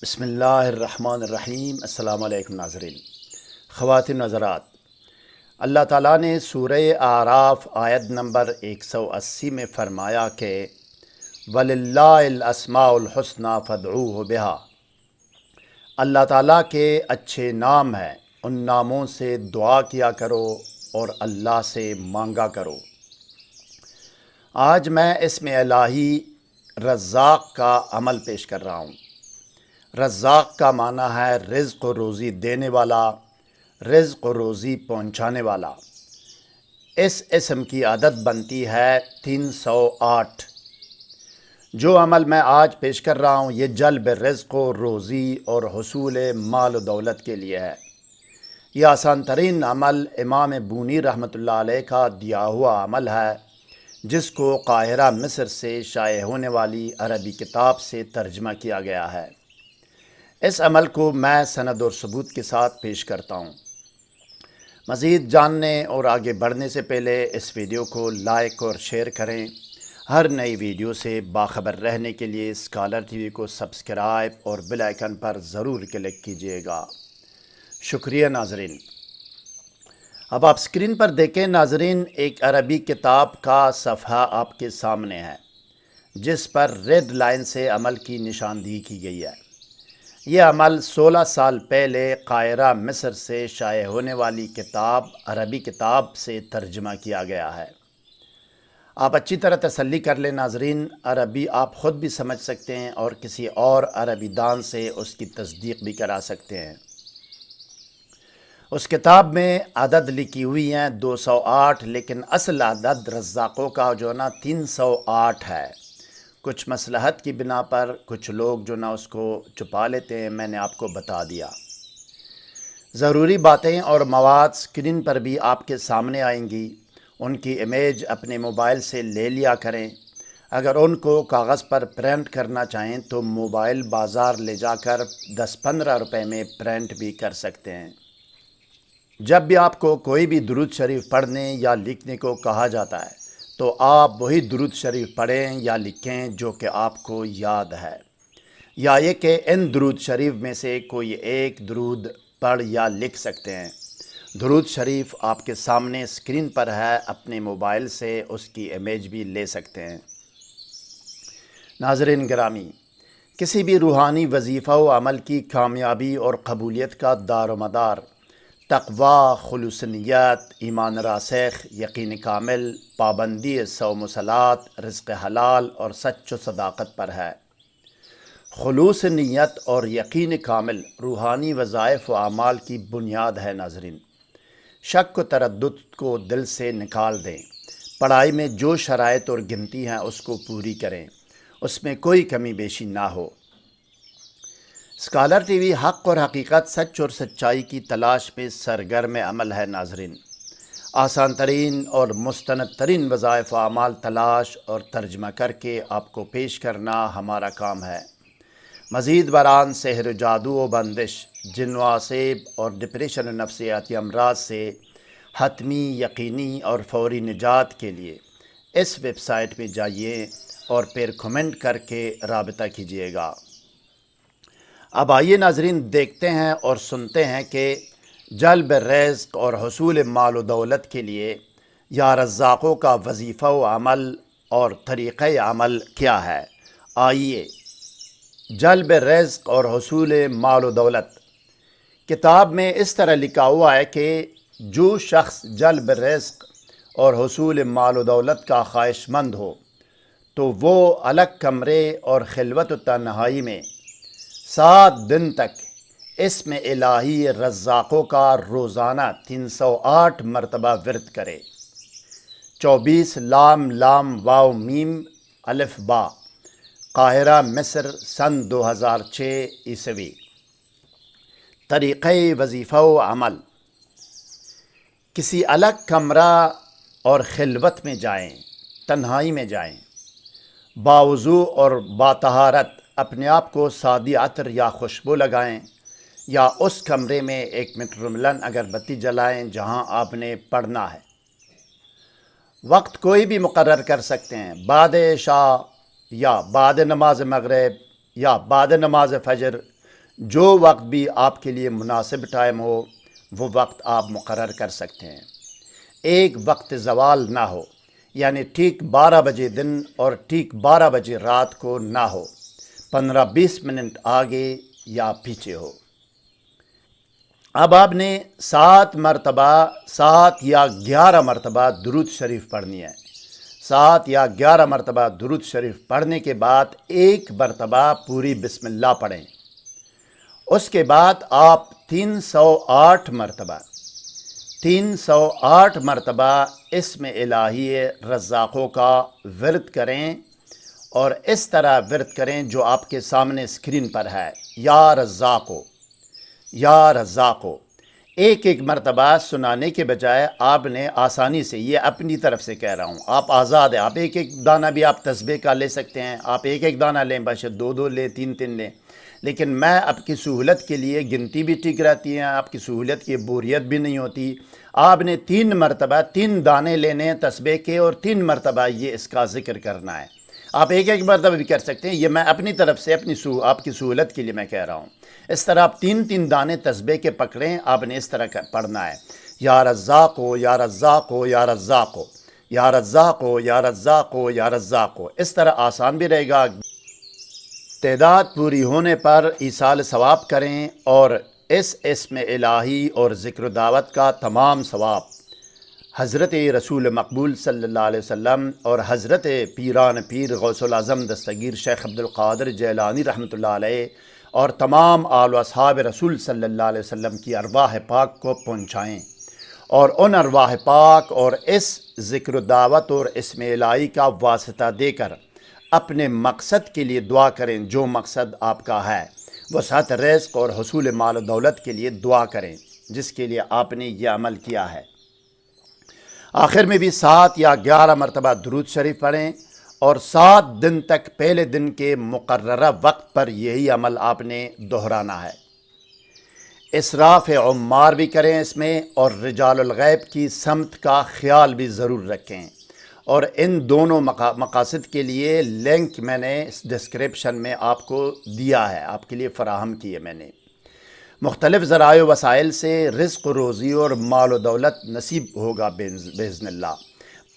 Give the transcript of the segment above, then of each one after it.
بسم اللہ الرحمن الرحیم۔ السلام علیکم ناظرین، خواتین نظرات، اللہ تعالیٰ نے سورہ اعراف آیت نمبر 180 میں فرمایا کہ وَلِلَّهِ الْأَسْمَاءُ الْحُسْنَى فَادْعُوهُ بِهَا، اللہ تعالیٰ کے اچھے نام ہیں، ان ناموں سے دعا کیا کرو اور اللہ سے مانگا کرو۔ آج میں اسم الہی رزاق کا عمل پیش کر رہا ہوں۔ رزاق کا معنی ہے رزق و روزی دینے والا، رزق و روزی پہنچانے والا۔ اس اسم کی عدد بنتی ہے 308۔ جو عمل میں آج پیش کر رہا ہوں یہ جلب رزق و روزی اور حصول مال و دولت کے لیے ہے۔ یہ آسان ترین عمل امام بونی رحمۃ اللہ علیہ کا دیا ہوا عمل ہے، جس کو قاہرہ مصر سے شائع ہونے والی عربی کتاب سے ترجمہ کیا گیا ہے۔ اس عمل کو میں سند اور ثبوت کے ساتھ پیش کرتا ہوں۔ مزید جاننے اور آگے بڑھنے سے پہلے اس ویڈیو کو لائک اور شیئر کریں۔ ہر نئی ویڈیو سے باخبر رہنے کے لیے اسکالر ٹی وی کو سبسکرائب اور بیل آئیکن پر ضرور کلک کیجیے گا۔ شکریہ ناظرین۔ اب آپ اسکرین پر دیکھیں ناظرین، ایک عربی کتاب کا صفحہ آپ کے سامنے ہے، جس پر ریڈ لائن سے عمل کی نشاندہی کی گئی ہے۔ یہ عمل 16 سال پہلے قاہرہ مصر سے شائع ہونے والی کتاب عربی کتاب سے ترجمہ کیا گیا ہے۔ آپ اچھی طرح تسلی کر لیں ناظرین، عربی آپ خود بھی سمجھ سکتے ہیں اور کسی اور عربی دان سے اس کی تصدیق بھی کرا سکتے ہیں۔ اس کتاب میں عدد لکھی ہوئی ہیں 208، لیکن اصل عدد رزاقوں کا جو نا 308 ہے۔ کچھ مصلحت کی بنا پر کچھ لوگ جو نا اس کو چھپا لیتے ہیں، میں نے آپ کو بتا دیا۔ ضروری باتیں اور مواد اسکرین پر بھی آپ کے سامنے آئیں گی، ان کی امیج اپنے موبائل سے لے لیا کریں۔ اگر ان کو کاغذ پر پرنٹ کرنا چاہیں تو موبائل بازار لے جا کر 10-15 روپے میں پرنٹ بھی کر سکتے ہیں۔ جب بھی آپ کو کوئی بھی درود شریف پڑھنے یا لکھنے کو کہا جاتا ہے تو آپ وہی درود شریف پڑھیں یا لکھیں جو کہ آپ کو یاد ہے، یا یہ کہ ان درود شریف میں سے کوئی ایک درود پڑھ یا لکھ سکتے ہیں۔ درود شریف آپ کے سامنے اسکرین پر ہے، اپنے موبائل سے اس کی امیج بھی لے سکتے ہیں۔ ناظرین گرامی، کسی بھی روحانی وظیفہ و عمل کی کامیابی اور قبولیت کا دار و مدار تقوی، خلوص نیت، ایمان راسخ، یقین کامل، پابندی صوم و صلاۃ، رزق حلال اور سچ و صداقت پر ہے۔ خلوص نیت اور یقین کامل روحانی وظائف و اعمال کی بنیاد ہے ناظرین۔ شک و تردد کو دل سے نکال دیں۔ پڑھائی میں جو شرائط اور گنتی ہیں اس کو پوری کریں، اس میں کوئی کمی بیشی نہ ہو۔ اسکالر ٹی وی حق اور حقیقت، سچ اور سچائی کی تلاش میں سرگرم عمل ہے ناظرین۔ آسان ترین اور مستند ترین وظائف و اعمال تلاش اور ترجمہ کر کے آپ کو پیش کرنا ہمارا کام ہے۔ مزید برآں سحر و جادو و بندش، جن و آسیب اور ڈپریشن و نفسیاتی امراض سے حتمی، یقینی اور فوری نجات کے لیے اس ویب سائٹ میں جائیے اور پھر کمنٹ کر کے رابطہ کیجیے گا۔ اب آئیے ناظرین دیکھتے ہیں اور سنتے ہیں کہ جلب رزق اور حصول مال و دولت کے لیے یا رزاقوں کا وظیفہ و عمل اور طریقہ عمل کیا ہے۔ آئیے، جلب رزق اور حصول مال و دولت۔ کتاب میں اس طرح لکھا ہوا ہے کہ جو شخص جلب رزق اور حصول مال و دولت کا خواہش مند ہو تو وہ الگ کمرے اور خلوت و تنہائی میں 7 دن تک اسم الہی رزاقوں کا روزانہ 308 مرتبہ ورد کرے۔ 24 لام لام واو میم الف با، قاہرہ مصر، سن 2006 عیسوی۔ طریقہ وظیفہ و عمل: کسی الگ کمرہ اور خلوت میں جائیں، تنہائی میں جائیں، باوضو اور باطہارت اپنے آپ کو سادی عطر یا خوشبو لگائیں، یا اس کمرے میں ایک مٹرملن اگربتی جلائیں جہاں آپ نے پڑھنا ہے۔ وقت کوئی بھی مقرر کر سکتے ہیں، بعد عشاء یا بعد نماز مغرب یا بعد نماز فجر، جو وقت بھی آپ کے لیے مناسب ٹائم ہو وہ وقت آپ مقرر کر سکتے ہیں۔ ایک وقت زوال نہ ہو، یعنی ٹھیک 12 بجے دن اور ٹھیک 12 بجے رات کو نہ ہو، 15-20 منٹ آگے یا پیچھے ہو۔ اب آپ نے 7 مرتبہ 7 یا 11 مرتبہ درود شریف پڑھنی ہے۔ 7 یا 11 مرتبہ درود شریف پڑھنے کے بعد ایک مرتبہ پوری بسم اللہ پڑھیں۔ اس کے بعد آپ 308 مرتبہ اسم الہی رزاقوں کا ورد کریں، اور اس طرح ورد کریں جو آپ کے سامنے اسکرین پر ہے، یا رزاقو یا رزاقو۔ ایک ایک مرتبہ سنانے کے بجائے آپ نے آسانی سے، یہ اپنی طرف سے کہہ رہا ہوں، آپ آزاد ہیں، آپ ایک ایک دانہ بھی آپ تسبیح کا لے سکتے ہیں، آپ ایک ایک دانہ لیں، بشد 2 لیں، 3 لیں، لیکن میں آپ کی سہولت کے لیے گنتی بھی ٹھیک رہتی ہے، آپ کی سہولت کی بوریت بھی نہیں ہوتی۔ آپ نے 3 مرتبہ 3 دانے لینے ہیں تسبیح کے، اور 3 مرتبہ یہ اس کا ذکر کرنا ہے۔ آپ ایک ایک مرتبہ بھی کر سکتے ہیں، یہ میں اپنی طرف سے آپ کی سہولت کے لیے میں کہہ رہا ہوں۔ اس طرح آپ 3 دانے تسبیح کے پکڑیں، آپ نے اس طرح پڑھنا ہے، یا رزاقو یا رزاقو یا رزاقو یا رزاقو یا رزاقو یا رزاقو۔ اس طرح آسان بھی رہے گا۔ تعداد پوری ہونے پر ایصال ثواب کریں، اور اس اسم الہی اور ذکر و دعوت کا تمام ثواب حضرت رسول مقبول صلی اللہ علیہ وسلم اور حضرت پیران پیر غوث العظم دستگیر شیخ عبدالقادر جیلانی رحمۃ اللہ علیہ اور تمام آل و اصحاب رسول صلی اللہ علیہ وسلم کی ارواح پاک کو پہنچائیں، اور ان ارواح پاک اور اس ذکر و دعوت اور اسم الہی کا واسطہ دے کر اپنے مقصد کے لیے دعا کریں۔ جو مقصد آپ کا ہے، وسعت رزق اور حصول مال و دولت کے لیے دعا کریں، جس کے لیے آپ نے یہ عمل کیا ہے۔ آخر میں بھی 7 یا 11 مرتبہ درود شریف پڑھیں، اور 7 دن تک پہلے دن کے مقررہ وقت پر یہی عمل آپ نے دہرانا ہے۔ اسراف عمار بھی کریں اس میں، اور رجال الغیب کی سمت کا خیال بھی ضرور رکھیں۔ اور ان دونوں مقاصد کے لیے لنک میں نے اس ڈسکرپشن میں آپ کو دیا ہے، آپ کے لیے فراہم کی ہے میں نے۔ مختلف ذرائع و وسائل سے رزق و روزی اور مال و دولت نصیب ہوگا باذن اللہ۔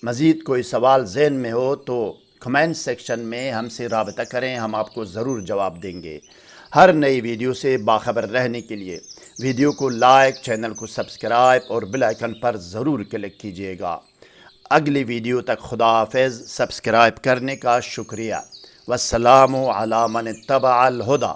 مزید کوئی سوال ذہن میں ہو تو کمنٹ سیکشن میں ہم سے رابطہ کریں، ہم آپ کو ضرور جواب دیں گے۔ ہر نئی ویڈیو سے باخبر رہنے کے لیے ویڈیو کو لائک، چینل کو سبسکرائب اور بیل آئیکن پر ضرور کلک کیجیے گا۔ اگلی ویڈیو تک خدا حافظ۔ سبسکرائب کرنے کا شکریہ۔ والسلام علی من اتبع الہدی۔